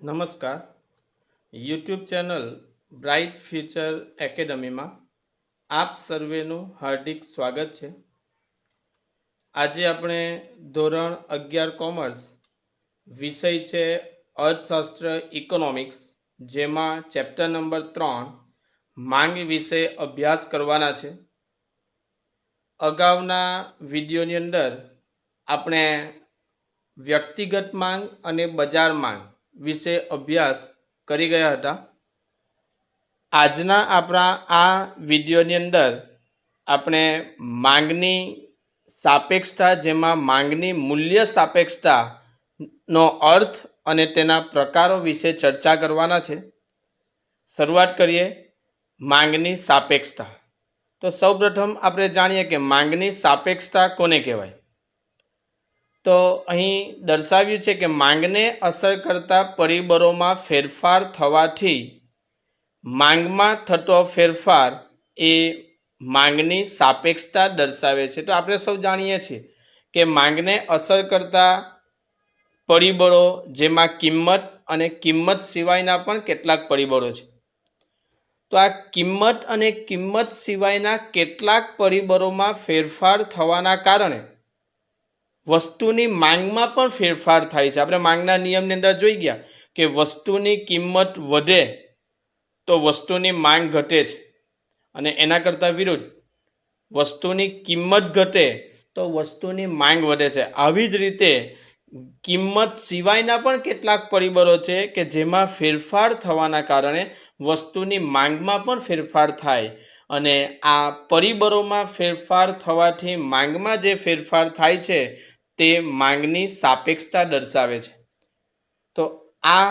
નમસ્કાર. YouTube channel bright future એકેડમીમાં આપ સર્વેનું હાર્દિક સ્વાગત છે. આજે આપણે ધોરણ 11 કોમર્સ વિષય છે અર્થશાસ્ત્ર ઇકોનોમિક્સ, જેમાં ચેપ્ટર નંબર 3 માંગ વિશે અભ્યાસ કરવાના છે. અગાઉના વિડીયોની અંદર આપણે વ્યક્તિગત માંગ અને બજાર માંગ વિશે અભ્યાસ કરી ગયા હતા. આજના આપણા આ વિડીયોની અંદર આપણે માંગની સાપેક્ષતા, જેમાં માંગની મૂલ્ય સાપેક્ષતાનો અર્થ અને તેના પ્રકારો વિશે ચર્ચા કરવાના છે. શરૂઆત કરીએ માંગની સાપેક્ષતા. તો સૌપ્રથમ આપણે જાણીએ કે માંગની સાપેક્ષતા કોને કહેવાય. તો અહીં દર્શાવ્યું છે કે માંગને અસર કરતા પરિબળોમાં ફેરફાર થવાથી માંગમાં થતો ફેરફાર એ માંગની સાપેક્ષતા દર્શાવે છે. તો આપણે સૌ જાણીએ છીએ કે માંગને અસર કરતા પરિબળો, જેમાં કિંમત અને કિંમત સિવાયના પણ કેટલાક પરિબળો છે. તો આ કિંમત અને કિંમત સિવાયના કેટલાક પરિબળોમાં ફેરફાર થવાના કારણે વસ્તુની માંગમાં પણ ફેરફાર થાય છે. આપણે માંગના નિયમની અંદર જોઈ ગયા કે વસ્તુની કિંમત વધે તો વસ્તુની માંગ ઘટે છે, અને એના કરતાં વિરુદ્ધ વસ્તુની કિંમત ઘટે તો વસ્તુની માંગ વધે છે. આવી જ રીતે કિંમત સિવાયના પણ કેટલાક પરિબળો છે કે જેમાં ફેરફાર થવાના કારણે વસ્તુની માંગમાં પણ ફેરફાર થાય, અને આ પરિબળોમાં ફેરફાર થવાથી માંગમાં જે ફેરફાર થાય છે તે માંગની સાપેક્ષતા દર્શાવે છે. તો આ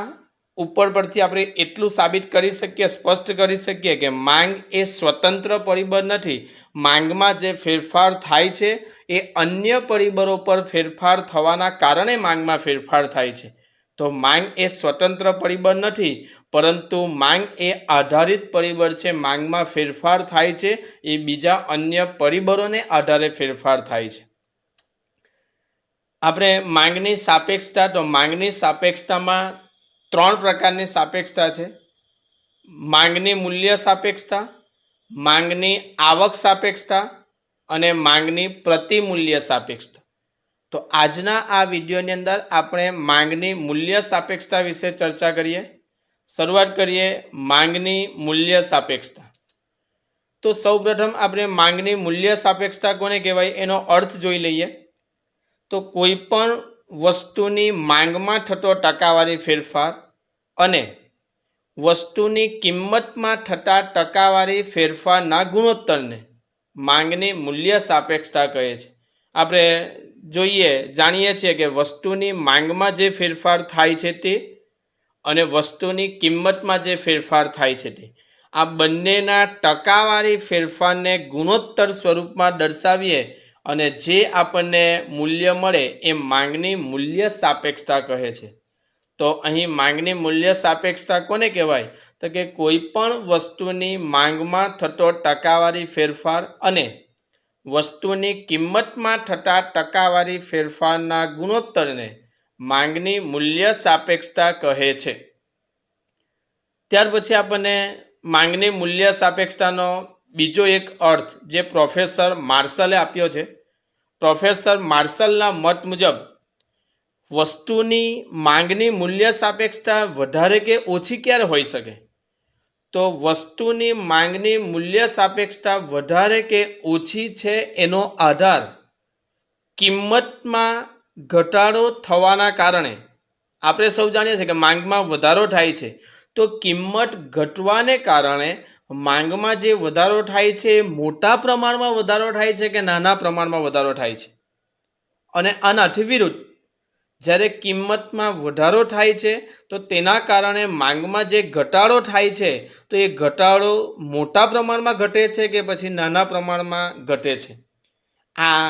ઉપર પરથી આપણે એટલું સાબિત કરી શકીએ, સ્પષ્ટ કરી શકીએ કે માંગ એ સ્વતંત્ર પરિબળ નથી. માંગમાં જે ફેરફાર થાય છે એ અન્ય પરિબળો પર ફેરફાર થવાના કારણે માંગમાં ફેરફાર થાય છે. તો માંગ એ સ્વતંત્ર પરિબળ નથી, પરંતુ માંગ એ આધારિત પરિબળ છે. માંગમાં ફેરફાર થાય છે એ બીજા અન્ય પરિબળોને આધારે ફેરફાર થાય છે. આપણે માંગની સાપેક્ષતા, તો માંગની સાપેક્ષતામાં 3 પ્રકારની સાપેક્ષતા છે. માંગની મૂલ્ય સાપેક્ષતા, માંગની આવક સાપેક્ષતા અને માંગની પ્રતિમૂલ્ય સાપેક્ષતા. તો આજના આ વિડીયોની અંદર આપણે માંગની મૂલ્ય સાપેક્ષતા વિશે ચર્ચા કરીએ. શરૂઆત કરીએ માંગની મૂલ્ય સાપેક્ષતા. તો સૌપ્રથમ આપણે માંગની મૂલ્ય સાપેક્ષતા કોને કહેવાય એનો અર્થ જોઈ લઈએ. તો કોઈ પણ વસ્તુની માંગમાં થતો ટકાવારી ફેરફાર અને વસ્તુની કિંમતમાં થતા ટકાવારી ફેરફારના ગુણોત્તરને માંગની મૂલ્ય સાપેક્ષતા કહે છે. આપણે જાણીએ છીએ કે વસ્તુની માંગમાં જે ફેરફાર થાય છે તે અને વસ્તુની કિંમતમાં જે ફેરફાર થાય છે તે, આ બંનેના ટકાવારી ફેરફારને ગુણોત્તર સ્વરૂપમાં દર્શાવીએ અને જે આપણને મૂલ્ય મળે એ માંગની મૂલ્ય સાપેક્ષતા કહે છે. તો અહીં માંગની મૂલ્ય સાપેક્ષતા કોને કહેવાય? તો કે કોઈ પણ વસ્તુની માંગમાં થતો ટકાવારી ફેરફાર અને વસ્તુની કિંમતમાં થતા ટકાવારી ફેરફારના ગુણોત્તરને માંગની મૂલ્ય સાપેક્ષતા કહે છે. ત્યાર પછી આપણને માંગની મૂલ્ય સાપેક્ષતાનો બીજો એક અર્થ જે પ્રોફેસર માર્શલે આપ્યો છે. પ્રોફેસર માર્શલના મત મુજબ વસ્તુની માંગની મૂલ્ય સાપેક્ષતા વધારે કે ઓછી ક્યારે હોઈ શકે? તો વસ્તુની માંગની મૂલ્ય સાપેક્ષતા વધારે કે ઓછી છે એનો આધાર કિંમતમાં ઘટાડો થવાના કારણે, આપણે સૌ જાણીએ છીએ કે માંગમાં વધારો થાય છે, તો કિંમત ઘટવાને કારણે માંગમાં જે વધારો થાય છે એ મોટા પ્રમાણમાં વધારો થાય છે કે નાના પ્રમાણમાં વધારો થાય છે? અને આનાથી વિરુદ્ધ, જ્યારે કિંમતમાં વધારો થાય છે તો તેના કારણે માંગમાં જે ઘટાડો થાય છે તો એ ઘટાડો મોટા પ્રમાણમાં ઘટે છે કે પછી નાના પ્રમાણમાં ઘટે છે? આ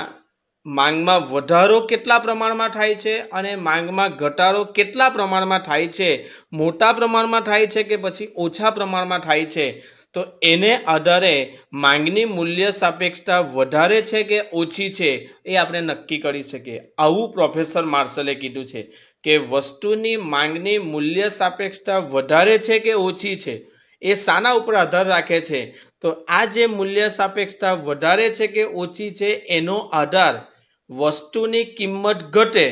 માંગમાં વધારો કેટલા પ્રમાણમાં થાય છે અને માંગમાં ઘટાડો કેટલા પ્રમાણમાં થાય છે, મોટા પ્રમાણમાં થાય છે કે પછી ઓછા પ્રમાણમાં થાય છે, તો એને આધારે માંગની મૂલ્ય સાપેક્ષતા વધારે છે કે ઓછી છે એ આપણે નક્કી કરી શકીએ. આવું પ્રોફેસર માર્શલે કીધું છે કે વસ્તુની માંગની મૂલ્ય સાપેક્ષતા વધારે છે કે ઓછી છે એ શાના ઉપર આધાર રાખે છે? તો આ જે મૂલ્ય સાપેક્ષતા વધારે છે કે ઓછી છે એનો આધાર વસ્તુની કિંમત ઘટે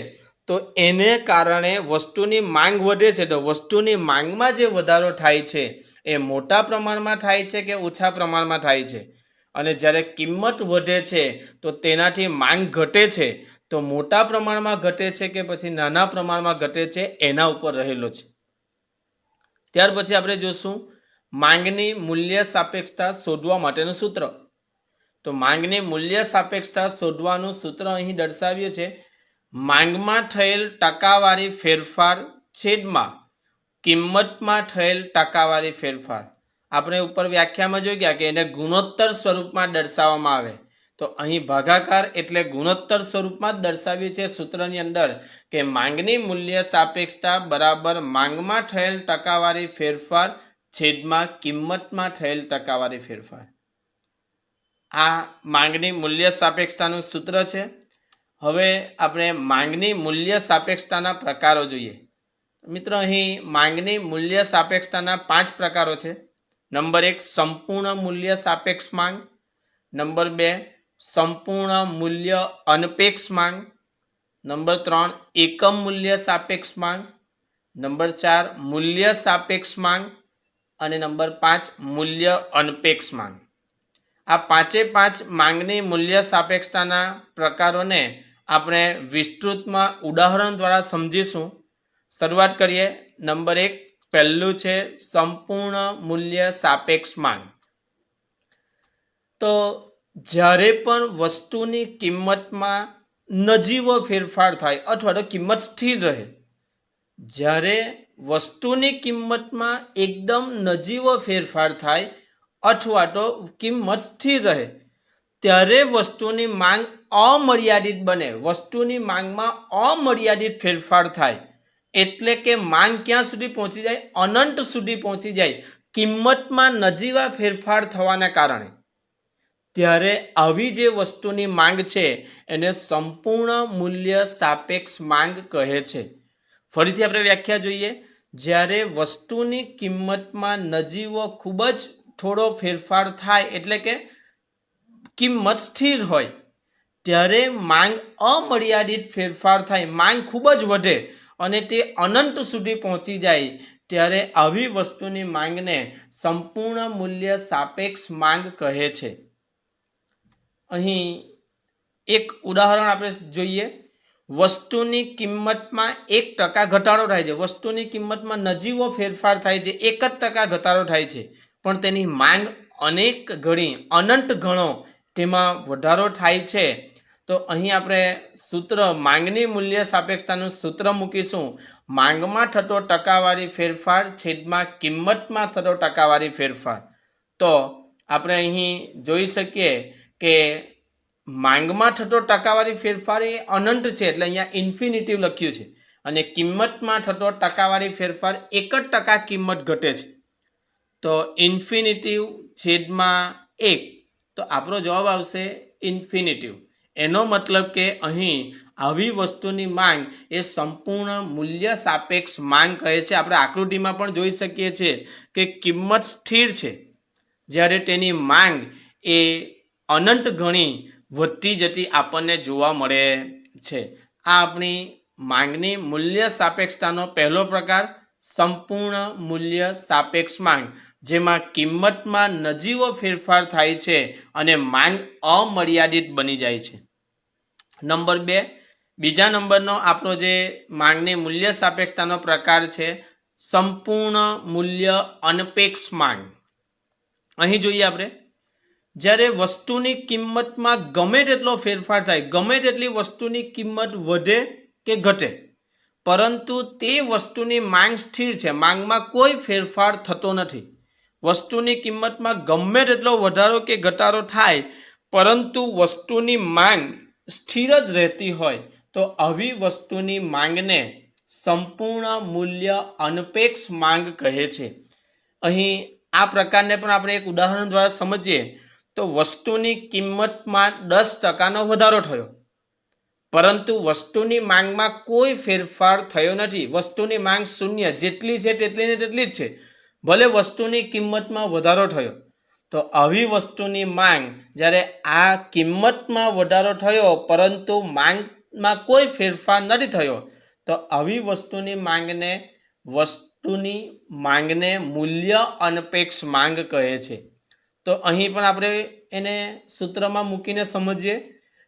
તો એને કારણે વસ્તુની માંગ વધે છે, તો વસ્તુની માંગમાં જે વધારો થાય છે એ મોટા પ્રમાણમાં થાય છે કે ઓછા પ્રમાણમાં થાય છે? અને જ્યારે કિંમત વધે છે તો તેનાથી માંગ ઘટે છે, તો મોટા પ્રમાણમાં ઘટે છે કે પછી નાના પ્રમાણમાં ઘટે છે એના ઉપર રહેલો છે. ત્યાર પછી આપણે જોશું માંગની મૂલ્ય સાપેક્ષતા શોધવા માટેનું સૂત્ર. તો માંગની મૂલ્ય સાપેક્ષતા શોધવાનું સૂત્ર અહીં દર્શાવ્યું છે. માંગમાં થયેલ ટકાવારી ફેરફાર છેદમાં કિંમતમાં થયેલ ટકાવારી ફેરફાર. આપણે ઉપર વ્યાખ્યામાં જોઈ ગયા કે એને ગુણોત્તર સ્વરૂપમાં દર્શાવવામાં આવે, તો અહીં ભાગાકાર એટલે ગુણોત્તર સ્વરૂપમાં જ દર્શાવ્યું છે સૂત્રની અંદર કે માંગની મૂલ્ય સાપેક્ષતા બરાબર માંગમાં થયેલ ટકાવારી ફેરફાર છેદમાં કિંમતમાં થયેલ ટકાવારી ફેરફાર. આ માંગની મૂલ્ય સાપેક્ષતાનું સૂત્ર છે. હવે આપણે માંગની મૂલ્ય સાપેક્ષતાના પ્રકારો જોઈએ. મિત્રો, અહીં માંગની મૂલ્ય સાપેક્ષતાના 5 પ્રકારો છે. નંબર 1 સંપૂર્ણ મૂલ્ય સાપેક્ષ માંગ. નંબર 2 સંપૂર્ણ મૂલ્ય અનપેક્ષ માંગ. નંબર 3 એકમ મૂલ્ય સાપેક્ષ માંગ. નંબર 4 મૂલ્ય સાપેક્ષ માંગ અને નંબર 5 મૂલ્ય અનપેક્ષ માંગ. આ 5 માંગની મૂલ્ય સાપેક્ષતાના પ્રકારોને આપણે વિસ્તૃતમાં ઉદાહરણ દ્વારા સમજીશું. શરૂઆત કરીએ. નંબર 1 પહેલું છે સંપૂર્ણ મૂલ્ય સાપેક્ષ માંગ. તો જ્યારે પણ વસ્તુની કિંમતમાં નજીવો ફેરફાર થાય અથવા તો કિંમત સ્થિર રહે, જ્યારે વસ્તુની કિંમતમાં એકદમ નજીવો ફેરફાર થાય અથવા તો કિંમત સ્થિર રહે, ત્યારે વસ્તુની માંગ અમર્યાદિત બને. વસ્તુની માંગમાં અમર્યાદિત ફેરફાર થાય એટલે કે માંગ ક્યાં સુધી પહોંચી જાય? અનંત સુધી પહોંચી જાય કિંમતમાં નજીવા ફેરફાર થવાના કારણે. ત્યારે આવી જે વસ્તુની માંગ છે એને સંપૂર્ણ મૂલ્ય સાપેક્ષ માંગ કહે છે. ફરીથી આપણે વ્યાખ્યા જોઈએ. જ્યારે વસ્તુની કિંમતમાં નજીવો ખૂબ જ થોડો ફેરફાર થાય એટલે કે કિંમત સ્થિર હોય, ત્યારે માંગ અમર્યાદિત ફેરફાર થાય, માંગ ખૂબ જ વધે અને તે અનંત સુધી પહોંચી જાય, ત્યારે આવી વસ્તુની માંગને સંપૂર્ણ મૂલ્ય સાપેક્ષ માંગ કહે છે. અહીં એક ઉદાહરણ આપણે જોઈએ. વસ્તુની કિંમતમાં 1% ઘટાડો થાય છે. વસ્તુની કિંમતમાં નજીવો ફેરફાર થાય છે, 1% ઘટાડો થાય છે, પણ તેની માંગ અનેક ગણી અનંત ગણો તેમાં વધારો થાય છે. તો અહીં આપણે સૂત્ર માંગની મૂલ્ય સાપેક્ષતાનું સૂત્ર મૂકીશું. માંગમાં થતો ટકાવારી ફેરફાર છેદમાં કિંમતમાં થતો ટકાવારી ફેરફાર. તો આપણે અહીં જોઈ શકીએ કે માંગમાં થતો ટકાવારી ફેરફાર એ અનંત છે એટલે અહીંયા ઇન્ફિનિટિવ લખ્યું છે, અને કિંમતમાં થતો ટકાવારી ફેરફાર 1% કિંમત ઘટે છે. તો ઇન્ફિનિટિવ છેદમાં 1, તો આપણો જવાબ આવશે ઇન્ફિનિટિવ. એનો મતલબ કે અહીં આવી વસ્તુની માંગ એ સંપૂર્ણ મૂલ્ય સાપેક્ષ માંગ કહે છે. આપણે આકૃતિમાં પણ જોઈ શકીએ છીએ કે કિંમત સ્થિર છે જ્યારે તેની માંગ એ અનંત ગણી વધતી જતી આપણને જોવા મળે છે. આ આપણી માંગની મૂલ્ય સાપેક્ષતાનો પહેલો પ્રકાર, સંપૂર્ણ મૂલ્ય સાપેક્ષ માંગ, જેમાં કિંમતમાં નજીવો ફેરફાર થાય છે અને માંગ અમર્યાદિત બની જાય છે. નંબર 2, બીજા નંબરનો આપણો જે માંગની મૂલ્ય સાપેક્ષતાનો પ્રકાર છે સંપૂર્ણ મૂલ્ય અનપેક્ષ માંગ. અહીં જોઈએ આપણે, જ્યારે વસ્તુની કિંમતમાં ગમે તેટલો ફેરફાર થાય, ગમે તેટલી વસ્તુની કિંમત વધે કે ઘટે, પરંતુ તે વસ્તુની માંગ સ્થિર છે, માંગમાં કોઈ ફેરફાર થતો નથી. વસ્તુની કિંમતમાં ગમે તેટલો વધારો કે ઘટાડો થાય પરંતુ વસ્તુની માંગ સ્થિર જ રહેતી હોય, તો આવી વસ્તુની માંગને સંપૂર્ણ મૂલ્ય અનપેક્ષ માંગ કહે છે. અહીં આ પ્રકારને પણ આપણે એક ઉદાહરણ દ્વારા સમજીએ તો વસ્તુની કિંમતમાં 10%નો વધારો થયો, પરંતુ વસ્તુની માંગમાં કોઈ ફેરફાર થયો નથી. વસ્તુની માંગ શૂન્ય, જેટલી છે તેટલી ને તેટલી જ છે, ભલે વસ્તુની કિંમતમાં વધારો થયો. તો આવી વસ્તુની માંગ, જ્યારે આ કિંમતમાં વધારો થયો પરંતુ માંગમાં કોઈ ફેરફાર નથી થયો, તો આવી વસ્તુની માંગને મૂલ્ય અનપેક્ષ માંગ કહે છે. તો અહીં પણ આપણે એને સૂત્રમાં મૂકીને સમજીએ.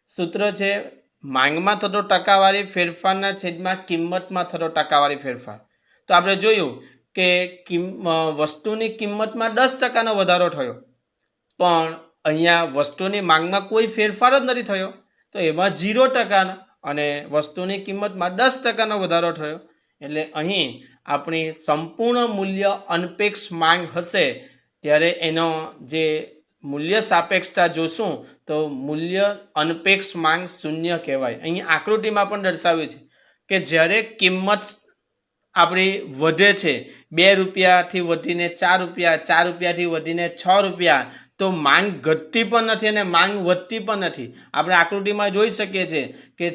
સૂત્ર છે માંગમાં થતો ટકાવારી ફેરફારના છેદમાં કિંમતમાં થતો ટકાવારી ફેરફાર. તો આપણે જોયું કે વસ્તુની કિંમતમાં 10% વધારો થયો, પણ અહીંયા વસ્તુની માંગમાં કોઈ ફેરફાર જ નથી થયો, તો એમાં 0% અને વસ્તુની કિંમતમાં 10% વધારો થયો. એટલે અહીં આપણી સંપૂર્ણ મૂલ્ય અનપેક્ષ માંગ હશે ત્યારે એનો જે મૂલ્ય સાપેક્ષતા જોશું તો મૂલ્ય અનપેક્ષ માંગ શૂન્ય કહેવાય. અહીં આકૃતિમાં પણ દર્શાવ્યું છે કે જ્યારે કિંમત આપણી વધે છે, 2 રૂપિયાથી વધીને 4 રૂપિયા, 4 રૂપિયાથી વધીને 6 રૂપિયા, તો માંગ ઘટતી પણ નથી અને માંગ વધતી પણ નથી. આપણે આકૃતિમાં જોઈ શકીએ છીએ કે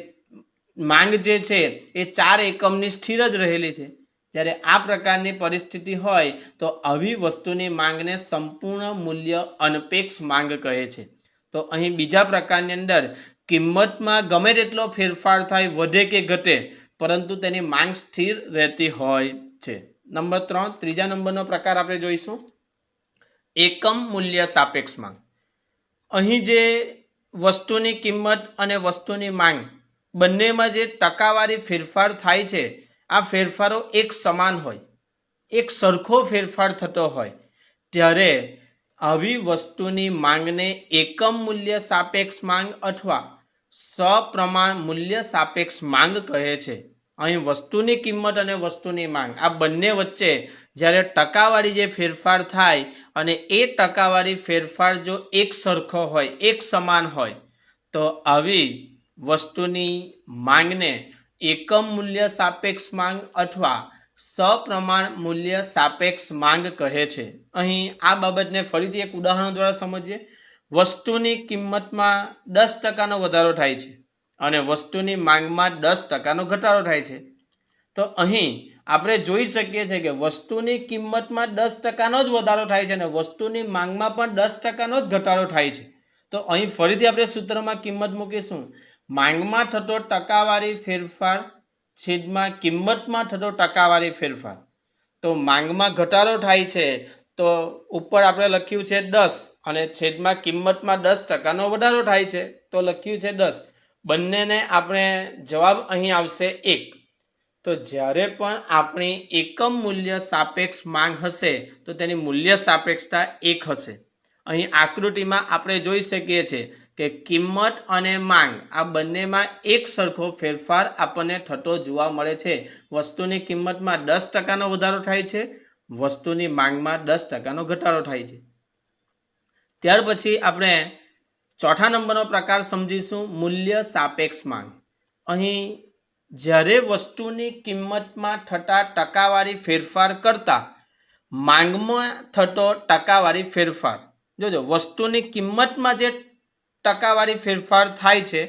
માંગ જે છે એ 4 એકમની સ્થિર જ રહેલી છે. જ્યારે આ પ્રકારની પરિસ્થિતિ હોય તો આવી વસ્તુની માંગને સંપૂર્ણ મૂલ્ય અનપેક્ષ માંગ કહે છે. તો અહીં બીજા પ્રકારની અંદર કિંમતમાં ગમે તેટલો ફેરફાર થાય, વધે કે ઘટે, પરંતુ તેની માંગ સ્થિર રહેતી હોય છે. નંબર 3, ત્રીજા નંબરનો પ્રકાર આપણે જોઈશું એકમ મૂલ્ય સાપેક્ષ માંગ. અહીં જે વસ્તુની કિંમત અને વસ્તુની માંગ બંનેમાં જે ટકાવારી ફેરફાર થાય છે, આ ફેરફારો એક સમાન હોય, એક સરખો ફેરફાર થતો હોય, ત્યારે આવી વસ્તુની માંગને એકમ મૂલ્ય સાપેક્ષ માંગ અથવા સપ્રમાણ મૂલ્ય સાપેક્ષ માંગ કહે છે. અહીં વસ્તુની કિંમત અને વસ્તુની માંગ આ બંને વચ્ચે જ્યારે ટકાવારી જે ફેરફાર થાય અને એ ટકાવારી ફેરફાર જો એક સરખો હોય, એક સમાન હોય, તો આવી વસ્તુની માંગને એકમ મૂલ્ય સાપેક્ષ માંગ અથવા સપ્રમાણ મૂલ્ય સાપેક્ષ માંગ કહે છે. અહીં આ બાબતને ફરીથી એક ઉદાહરણ દ્વારા સમજીએ. વસ્તુની કિંમતમાં 10% વધારો થાય છે અને વસ્તુની માંગમાં 10% ઘટાડો થાય છે. તો અહીં આપણે જોઈ શકીએ છીએ કે વસ્તુની કિંમતમાં 10% જ વધારો થાય છે અને વસ્તુની માંગમાં પણ 10% જ ઘટાડો થાય છે. તો અહીં ફરીથી આપણે સૂત્રમાં કિંમત મૂકીશું. માંગમાં થતો ટકાવારી ફેરફાર છેદમાં કિંમતમાં થતો ટકાવારી ફેરફાર. તો માંગમાં ઘટાડો થાય છે તો ઉપર આપણે લખ્યું છે 10 અને છેદમાં કિંમતમાં 10% વધારો થાય છે તો લખ્યું છે 10. બંનેને આપણે જવાબ અહીં આવશે 1. તો જ્યારે પણ આપણી એકમ મૂલ્ય સાપેક્ષ માંગ હશે તો તેની મૂલ્ય સાપેક્ષતા 1 હશે. અહીં આકૃતિમાં આપણે જોઈ શકીએ છીએ કે કિંમત અને માંગ આ બંનેમાં એક સરખો ફેરફાર આપણને થતો જોવા મળે છે. વસ્તુની કિંમતમાં 10% વધારો થાય છે, વસ્તુની માંગમાં 10% ઘટાડો થાય છે. ત્યાર પછી આપણે ચોથા નંબરનો પ્રકાર સમજીશું મૂલ્ય સાપેક્ષ માંગ. અહીં જ્યારે વસ્તુની કિંમતમાં થતા ટકાવારી ફેરફાર કરતા માંગમાં થતો ટકાવારી ફેરફાર, જોજો વસ્તુની કિંમતમાં જે ટકાવારી ફેરફાર થાય છે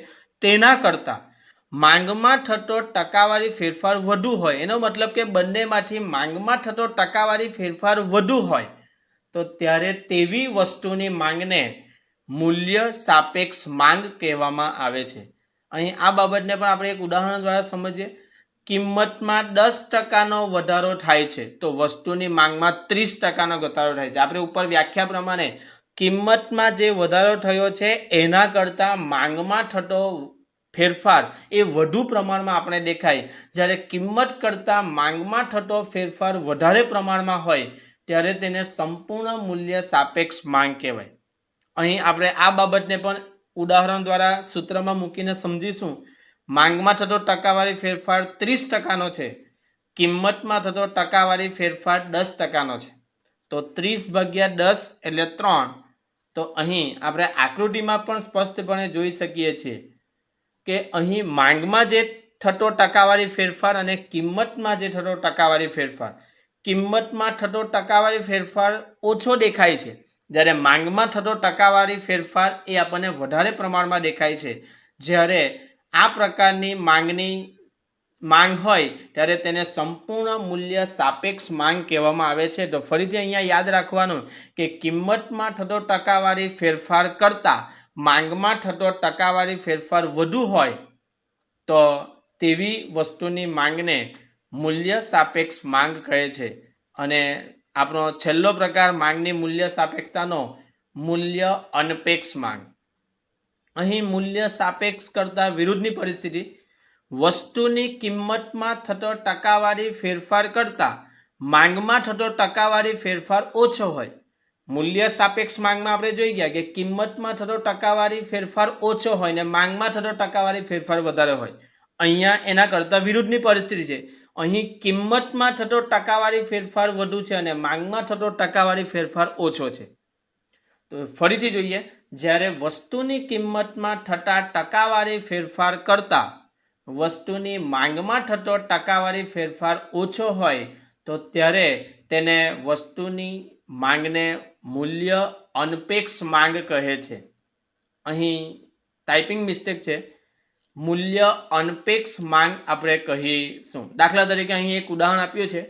તેના કરતાં માંગમાં થતો ટકાવારી ફેરફાર વધુ હોય, એનો મતલબ કે બંનેમાંથી માંગમાં થતો ટકાવારી ફેરફાર વધુ હોય, તો ત્યારે તેવી વસ્તુની માંગને મૂલ્ય સાપેક્ષ માંગ કહેવામાં આવે છે. અહીં આ બાબતને પણ આપણે એક ઉદાહરણ દ્વારા સમજીએ. કિંમતમાં 10% વધારો થાય છે તો વસ્તુની માંગમાં 30% ઘટાડો થાય છે. આપણે ઉપર વ્યાખ્યા પ્રમાણે કિંમતમાં જે વધારો થયો છે એના કરતાં માંગમાં થતો ફેરફાર એ વધુ પ્રમાણમાં આપણે દેખાય. જ્યારે કિંમત કરતાં માંગમાં થતો ફેરફાર વધારે પ્રમાણમાં હોય ત્યારે તેને સંપૂર્ણ મૂલ્ય સાપેક્ષ માંગ કહેવાય. અહીં આપણે આ બાબતને પણ ઉદાહરણ દ્વારા સૂત્રમાં મૂકીને સમજીશું. માંગમાં થતો ટકાવારી ફેરફાર 30%નો છે, કિંમતમાં થતો ટકાવારી ફેરફાર 10%નો છે. તો 30/10 એટલે 3. તો અહીં આપણે આકૃતિમાં પણ સ્પષ્ટપણે જોઈ શકીએ છીએ કે અહીં માંગમાં જે થતો ટકાવારી ફેરફાર અને કિંમતમાં જે થતો ટકાવારી ફેરફાર, કિંમતમાં થતો ટકાવારી ફેરફાર ઓછો દેખાય છે, જ્યારે માંગમાં થતો ટકાવારી ફેરફાર એ આપણને વધારે પ્રમાણમાં દેખાય છે. જ્યારે આ પ્રકારની માંગ હોય ત્યારે તેને સંપૂર્ણ મૂલ્ય સાપેક્ષ માંગ કહેવામાં આવે છે. તો ફરીથી અહીંયા યાદ રાખવાનું કે કિંમતમાં થતો ટકાવારી ફેરફાર કરતાં માંગમાં થતો ટકાવારી ફેરફાર વધુ હોય તો તેવી વસ્તુની માંગને મૂલ્ય સાપેક્ષ માંગ કહે છે. અને આપણો છેલ્લો પ્રકાર માંગની મૂલ્ય સાપેક્ષતાનો મૂલ્ય અનપેક્ષ માંગ. અહીં મૂલ્ય સાપેક્ષ કરતાં વિરુદ્ધની પરિસ્થિતિ, વસ્તુની કિંમતમાં થતો ટકાવારી ફેરફાર કરતાં માંગમાં થતો ટકાવારી ફેરફાર ઓછો હોય. મૂલ્ય સાપેક્ષ માંગમાં આપણે જોઈ ગયા કે કિંમતમાં થતો ટકાવારી ફેરફાર ઓછો હોય ને માંગમાં થતો ટકાવારી ફેરફાર વધારે હોય. અહીંયા એના કરતાં વિરુદ્ધની પરિસ્થિતિ છે. અહીં કિંમતમાં થતો ટકાવારી ફેરફાર વધુ છે અને માંગમાં થતો ટકાવારી ફેરફાર ઓછો છે. તો ફરીથી જોઈએ, જ્યારે વસ્તુની કિંમતમાં થતા ટકાવારી ફેરફાર કરતાં વસ્તુની માંગમાં થતો ટકાવારી ફેરફાર ઓછો હોય તો ત્યારે તેને વસ્તુની માંગને મૂલ્ય અનપેક્ષ માંગ કહે છે. અહીં ટાઈપિંગ મિસ્ટેક છે. મૂલ્ય અનપેક્ષ માંગ આપણે કહીશું. દાખલા તરીકે અહીં એક ઉદાહરણ આપ્યું છે.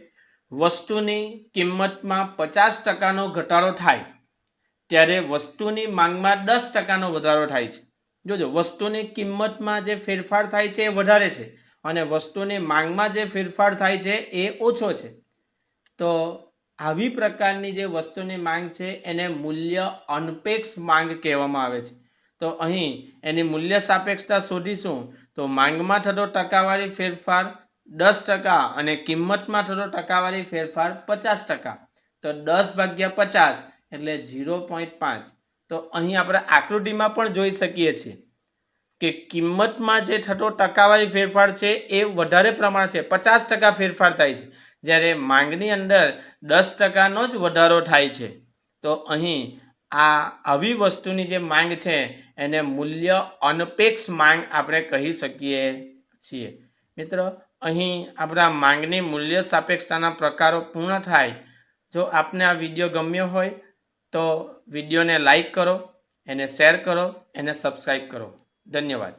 વસ્તુની કિંમતમાં 50% ઘટાડો થાય ત્યારે વસ્તુની માંગમાં 10% વધારો થાય છે. જોજો, વસ્તુની કિંમતમાં જે ફેરફાર થાય છે એ વધારે છે અને વસ્તુની માંગમાં જે ફેરફાર થાય છે એ ઓછો છે. તો આવી પ્રકારની જે વસ્તુની માંગ છે એને મૂલ્ય અનપેક્ષ માંગ કહેવામાં આવે છે. તો અહીં એની મૂલ્ય સાપેક્ષતા શોધીશું તો માંગમાં થતો ટકાવારી ફેરફાર 10% અને કિંમતમાં થતો ટકાવારી ફેરફાર 50%. તો 10/50 એટલે 0.5. તો અહીં આપણે આકૃતિમાં પણ જોઈ શકીએ છીએ કે કિંમતમાં જે થતો ટકાવારી ફેરફાર છે એ વધારે પ્રમાણ છે, 50% ફેરફાર થાય છે, જ્યારે માંગની અંદર 10%નો જ વધારો થાય છે. તો અહીં આવી વસ્તુની જે માંગ છે એને મૂલ્ય અનપેક્ષ માંગ આપણે કહી શકીએ છીએ. મિત્રો, અહીં આપણા માંગની મૂલ્ય સાપેક્ષતાના પ્રકારો પૂર્ણ થાય. જો આપને આ વિડીયો ગમ્યો હોય તો વિડીયોને લાઈક કરો, એને શેર કરો, એને સબસ્ક્રાઈબ કરો. ધન્યવાદ.